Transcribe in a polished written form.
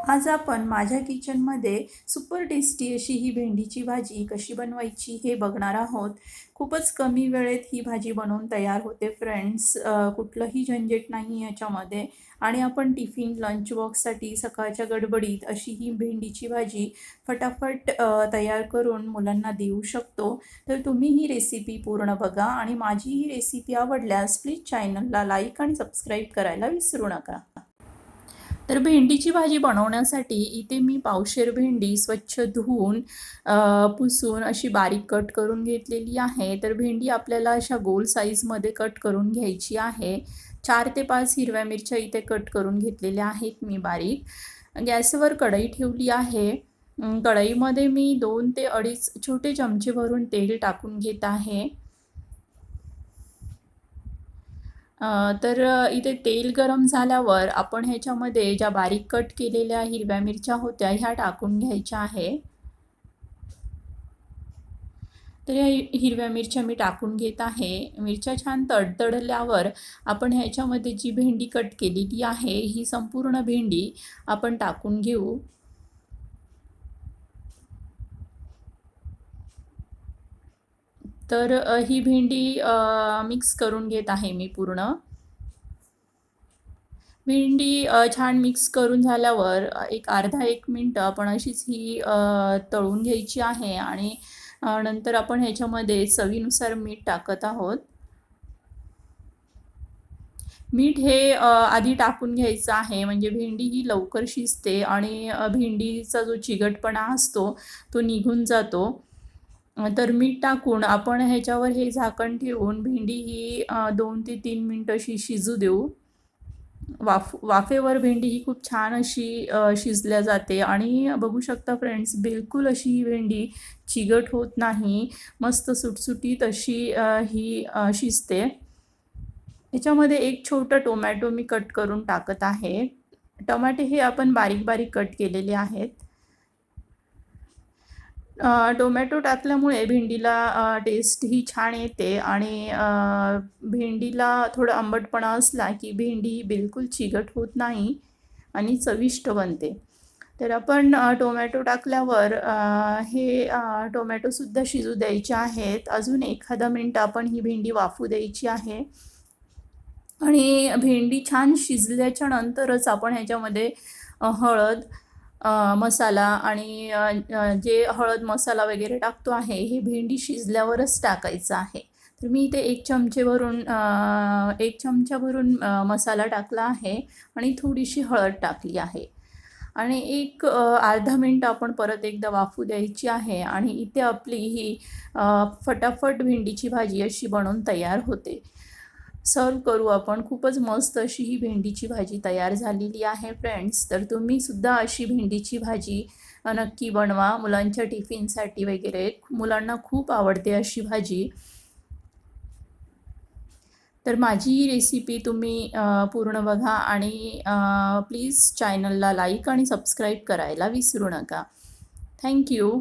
आज आपण माझ्या किचनमध्ये सुपर टेस्टी अशी ही भेंडीची भाजी कशी बनवायची हे बघणार आहोत. खूपच कमी वेळेत ही भाजी बनवून तयार होते फ्रेंड्स. कुठलंही झंझट नाही याच्यामध्ये आणि आपण टिफिन लंच बॉक्ससाठी सकाळच्या गडबडीत अशी ही भेंडीची भाजी फटाफट तयार करून मुलांना देऊ शकतो. तर तुम्ही ही रेसिपी पूर्ण बघा आणि माझी ही रेसिपी आवडल्यास प्लीज चॅनलला लाईक आणि सबस्क्राईब करायला विसरू नका. तर भेंडीची भाजी बनवण्यासाठी इथे मी पावशेर भेंडी स्वच्छ धुवून पुसून अशी बारीक कट करून घेतलेली आहे. तर भेंडी आपल्याला अशा गोल साईजमध्ये कट करून घ्यायची आहे. 4 ते 5 हिरव्या मिरच्या इथे कट करून घेतलेल्या आहेत मी बारीक. गॅसवर कढई ठेवली आहे. कढईमध्ये मी 2 ते 2.5 छोटे चमचे भरून तेल टाकून घेत आहे. तर इथे तेल गरम झाल्यावर आपण ह्याच्यामध्ये ज्या बारीक कट केलेल्या हिरव्या मिरच्या होत्या ह्या टाकून घ्यायच्या आहे. तर ह्या हिरव्या मिरच्या मी टाकून घेत आहे. मिरच्या छान तडतडल्यावर आपण ह्याच्यामध्ये जी भेंडी कट केलेली आहे ही संपूर्ण भेंडी आपण टाकून घेऊ. तर ही भेंडी मिक्स करून घेत आहे मी पूर्ण. भेंडी छान मिक्स करून झाल्यावर एक अर्धा 1 मिनटं आपण अशीच ही तळून घ्यायची आहे आणि नंतर आपण ह्याच्यामध्ये चवीनुसार मीठ टाकत आहोत. मीठ हे आधी टाकून घ्यायचं आहे म्हणजे भेंडी ही लवकर शिजते आणि भेंडीचा जो चिकटपणा असतो तो निघून जातो. तर मीठ टाकून आपण ह्याच्यावर हे झाकण ठेवून भेंडी ही 2 ते 3 मिनटं अशी शिजू देऊ. वाफेवर भेंडी ही खूप छान अशी शिजल्या जाते आणि बघू शकता फ्रेंड्स, बिलकुल अशी ही भेंडी चिगट होत नाही. मस्त सुटसुटीत अशी ही शिजते. याच्यामध्ये एक छोटं टोमॅटो मी कट करून टाकत आहे. टमाटे हे आपण बारीक बारीक कट केलेले आहेत. टोमॅटो टाकल्यामुळे भेंडीला टेस्ट ही छान येते आणि भेंडीला थोडा आंबटपणा असला की भेंडी बिलकुल चिकट होत नाही आणि चविष्ट बनते. तर आपण टोमॅटो टाकल्यावर हे टोमॅटोसुद्धा शिजू द्यायचे आहेत. अजून एखादा मिनिट आपण ही भेंडी वाफू द्यायची आहे आणि भेंडी छान शिजल्याच्या नंतरच आपण ह्याच्यामध्ये हळद, मसाला आणि जे हळद मसाला वगैरे टाकतो आहे हे भेंडी शिजल्यावरच टाकायचं आहे. तर मी इथे 1 चमचा भरून मसाला टाकला आहे आणि थोडीशी हळद टाकली आहे आणि एक अर्धा मिनिट आपण परत एकदा वाफू द्यायची आहे आणि इथे आपली ही फटाफट भेंडीची भाजी अशी बनवून तयार होते. सर्व करू आपण. खूपच मस्त अशी ही भेंडीची भाजी तयार झालेली आहे फ्रेंड्स. तर तुम्हीसुद्धा अशी भेंडीची भाजी नक्की बनवा मुलांच्या टिफिनसाठी वगैरे. मुलांना खूप आवडते अशी भाजी. तर माझी ही रेसिपी तुम्ही पूर्ण बघा आणि प्लीज चॅनलला लाईक आणि सबस्क्राईब करायला विसरू नका. Thank you.